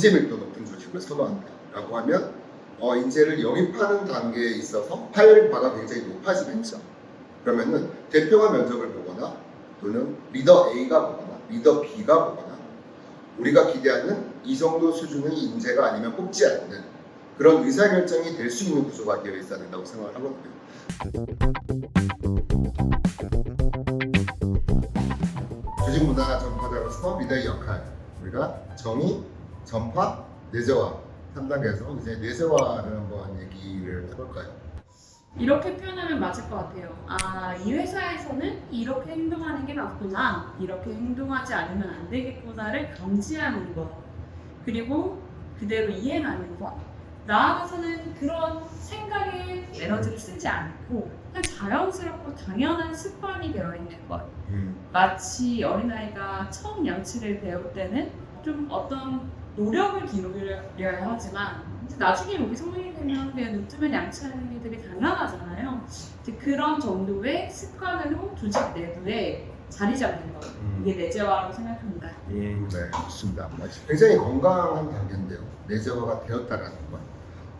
인재 밀도 높은 조직을 선호한다라고 하면 인재를 영입하는 단계에 있어서 하이어링 바가 굉장히 높아지겠죠. 그러면은 대표가 면접을 보거나 또는 리더 A가 보거나 리더 B가 보거나 우리가 기대하는 이 정도 수준의 인재가 아니면 뽑지 않는 그런 의사결정이 될 수 있는 구조가 되어 있어야 된다고 생각을 하거든요. 조직 문화 전파자로서 리더의 역할, 우리가 정의, 전파, 내재화 3단계에서 이제 내재화를 한번 얘기를 해볼까요? 이렇게 표현하면 맞을 것 같아요. 아, 이 회사에서는 이렇게 행동하는 게 맞구나, 이렇게 행동하지 않으면 안 되겠구나를 감지하는 것, 그리고 그대로 이행하는 것. 나아가서는 그런 생각에 에너지를 쓰지 않고 그냥 자연스럽고 당연한 습관이 되어 있는 것. 마치 어린아이가 처음 양치를 배울 때는 좀 어떤 노력을 기울여야 하지만 이제 나중에 우리 성인이 되면 그냥 눈 뜨면 양치하는 게 되게 당연하잖아요. 이제 그런 정도의 습관으로 조직 내부에 자리 잡는 것. 이게 내재화라고 생각합니다. 네, 좋습니다. 굉장히 건강한 단계인데요. 내재화가 되었다라는 건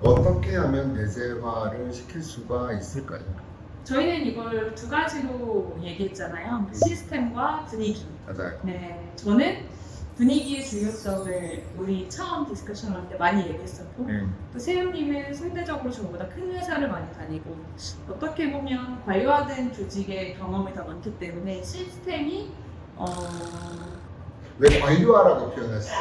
어떻게 하면 내재화를 시킬 수가 있을까요? 저희는 이걸 두 가지로 얘기했잖아요. 시스템과 분위기. 맞아요. 네, 저는 분위기의 중요성을 우리 처음 디스커션 할 때 많이 얘기했었고 또 세훈님은 상대적으로 저보다 큰 회사를 많이 다니고 어떻게 보면 관료화된 조직의 경험이 더 많기 때문에 시스템이 왜 관료화라고 표현하시죠?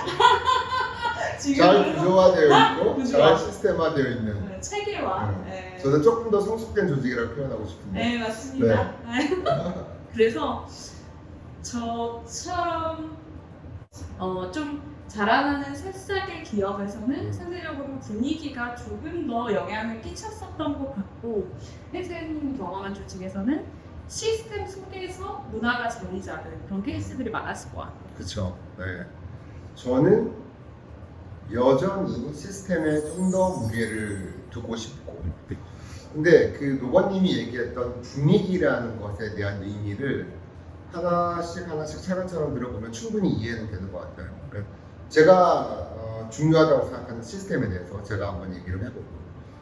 잘 구조화되어 있고 잘 시스템화되어 있는 체계화. 네. 저는 조금 더 성숙된 조직이라고 표현하고 싶은데. 네, 맞습니다. 그래서 저처럼 좀 자라나는 새싹의 기업에서는 상대적으로 분위기가 조금 더 영향을 끼쳤었던 것 같고 선생님 경험한 조직에서는 시스템 속에서 문화가 자리 잡은 그런 케이스들이 많았을 것 같아요. 그렇죠. 네. 저는 여전히 시스템에 좀 더 무게를 두고 싶고 근데 그 노건님이 얘기했던 분위기라는 것에 대한 의미를 하나씩 차근차근 들어보면 충분히 이해는 되는 것 같아요. 그러니까 제가 중요하다고 생각하는 시스템에 대해서 제가 한번 얘기를 해보고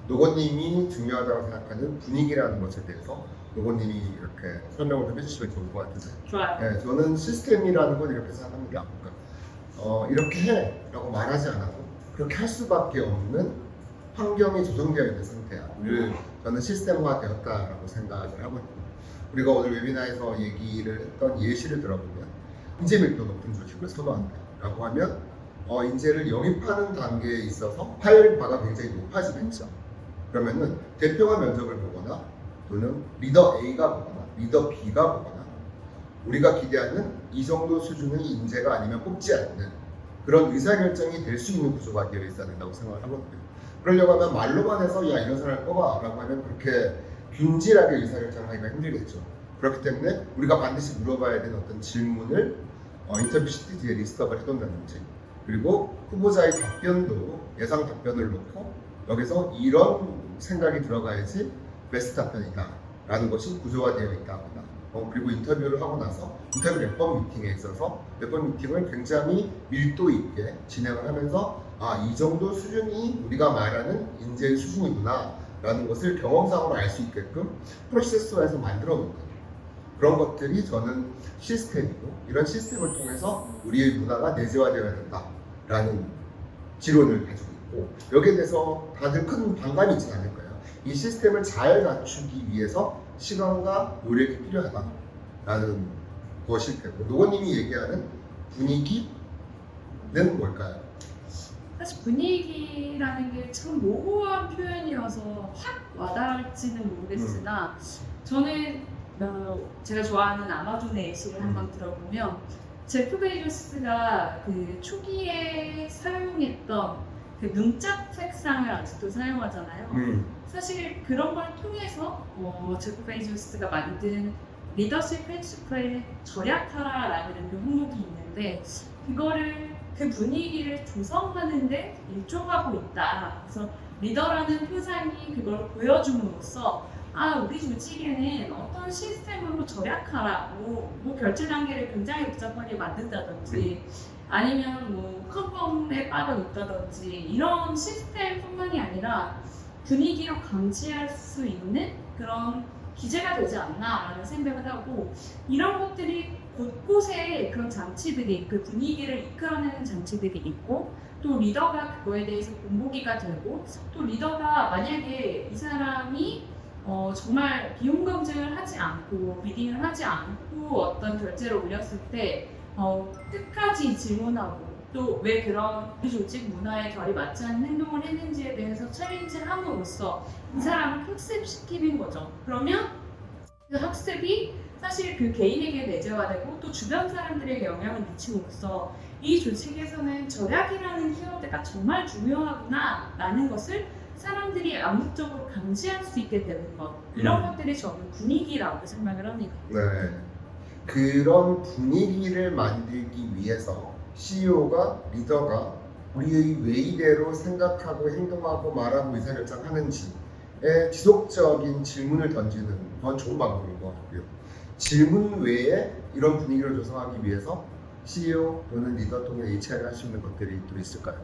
노건님이 중요하다고 생각하는 분위기라는 것에 대해서 노건님이 이렇게 설명을 좀 해주시면 좋을 것 같은데. 좋아요. 네, 저는 시스템이라는 건 이렇게 생각합니다. 그러니까 이렇게 해 라고 말하지 않아도 그렇게 할 수밖에 없는 환경이 조성되어 있는 상태를 저는 시스템화 되었다라고 생각을 하거든요. 우리가 오늘 웨비나에서 얘기를 했던 예시를 들어보면 인재 밀도 높은 조직을 선호한다라고 하면 인재를 영입하는 단계에 있어서 하이어링 바가 굉장히 높아지겠죠. 그러면은 대표가 면접을 보거나 또는 리더 A가 보거나 리더 B가 보거나 우리가 기대하는 이 정도 수준의 인재가 아니면 뽑지 않는 그런 의사결정이 될 수 있는 구조가 되어 있어야 된다고 생각을 하거든요. 그러려고 하면 말로만 해서 야 이런 사람을 뽑아 라고 하면 그렇게 균질하게 의사결정을 하기가 힘들겠죠. 그렇기 때문에 우리가 반드시 물어봐야 되는 어떤 질문을 인터뷰 시트 뒤에 리스트업을 해둔다든지 그리고 후보자의 답변도 예상 답변을 놓고 여기서 이런 생각이 들어가야지 베스트 답변이다 라는 것이 구조화되어 있다거나 그리고 인터뷰를 하고 나서 인터뷰 몇 번 미팅에 있어서 몇 번 미팅을 굉장히 밀도 있게 진행을 하면서 이 정도 수준이 우리가 말하는 인재의 수준이구나 라는 것을 경험상으로 알 수 있게끔 프로세스화해서 만들어 놓는 그런 것들이 저는 시스템이고 이런 시스템을 통해서 우리의 문화가 내재화되어야 된다라는 지론을 가지고 있고 여기에 대해서 다들 큰 반감이 있지 않을까요? 이 시스템을 잘 갖추기 위해서 시간과 노력이 필요하다라는 것일 테고 노건님이 얘기하는 분위기는 뭘까요? 사실 분위기라는 게 참 모호한 표현이어서 확 와닿을지는 모르겠으나 저는 제가 좋아하는 아마존의 예시를 한번 들어보면 제프 베이조스가 그 초기에 사용했던 그 문짝 책상을 아직도 사용하잖아요. 사실 그런 걸 통해서 제프 베이조스가 만든 리더십 프린시플을 절약하라라는 그 항목이 있는데 그거를 그 분위기를 조성하는데 일조하고 있다. 그래서 리더라는 표상이 그걸 보여줌으로써 우리 조직에는 어떤 시스템으로 절약하라, 뭐 결제 단계를 굉장히 복잡하게 만든다든지 아니면 뭐 컨펌에 빠져 있다든지 이런 시스템뿐만이 아니라 분위기로 감지할 수 있는 그런 기재가 되지 않나라는 생각을 하고, 이런 것들이 곳곳에 그런 장치들이, 그 분위기를 이끌어내는 장치들이 있고, 또 리더가 그거에 대해서 본보기가 되고, 또 리더가 만약에 이 사람이 정말 비용 검증을 하지 않고 미팅을 하지 않고 어떤 결제를 올렸을 때 끝까지 질문하고, 또 왜 그런 우리 조직 문화에 결이 맞지 않는 행동을 했는지에 대해서 챌린지를 함으로써 이 사람을 학습시키는 거죠. 그러면 그 학습이 사실 그 개인에게 내재화되고 또 주변 사람들에게 영향을 미침으로써 이 조직에서는 절약이라는 키워드가 정말 중요하구나 라는 것을 사람들이 암묵적으로 감지할 수 있게 되는 것, 이런 것들이 저는 분위기라고 생각을 합니다. 네. 그런 분위기를 만들기 위해서 CEO가, 리더가 우리의 왜 이대로 생각하고 행동하고 말하고 의사결정하는지에 지속적인 질문을 던지는 건 좋은 방법인 것 같고요. 질문 외에 이런 분위기를 조성하기 위해서 CEO 또는 리더 통해 HR을 할 수 있는 것들이 또 있을까요?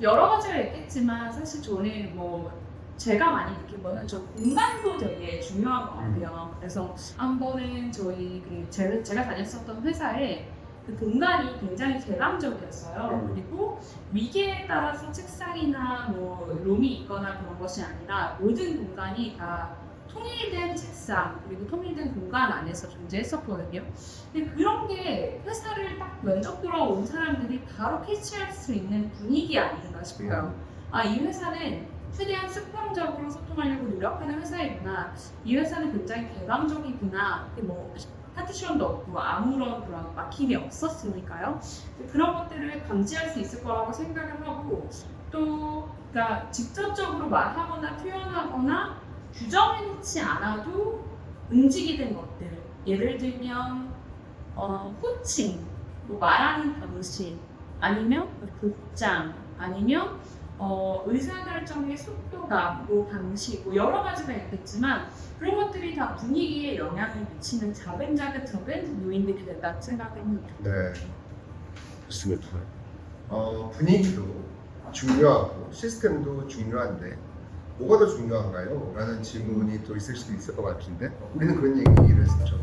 여러 가지가 있겠지만 사실 저는 뭐 제가 많이 느낀 거는 저 공간도 되게 중요한 것 같아요. 그래서 한 번은 저희 제가 다녔었던 회사에 그 공간이 굉장히 개방적이었어요. 그리고 위계에 따라서 책상이나 뭐 룸이 있거나 그런 것이 아니라 모든 공간이 다 통일된 책상 그리고 통일된 공간 안에서 존재했었거든요. 근데 그런 게 회사를 딱 면접 보러 온 사람들이 바로 캐치할 수 있는 분위기 아닌가 싶어요. 아, 이 회사는 최대한 수평적으로 소통하려고 노력하는 회사이구나. 이 회사는 굉장히 개방적이구나. 뭐 파티션도 없고 아무런 그런 막힘이 없었으니까요. 그런 것들을 감지할 수 있을 거라고 생각을 하고, 또 그러니까 직접적으로 말하거나 표현하거나 규정해놓지 않아도 움직이는 것들, 예를 들면 호칭, 뭐 말하는 방식, 아니면 복장, 아니면 의사결정의 속도감, 뭐 방식, 뭐 여러 가지가 있겠지만 그런 것들이 다 분위기에 영향을 미치는 작은 요인들이 된다고 생각합니다. 네, 좋습니다. 분위기도 중요하고 시스템도 중요한데 뭐가 더 중요한가요? 라는 질문이 또 있을 수도 있을 것 같은데 우리는 그런 얘기를 했었죠.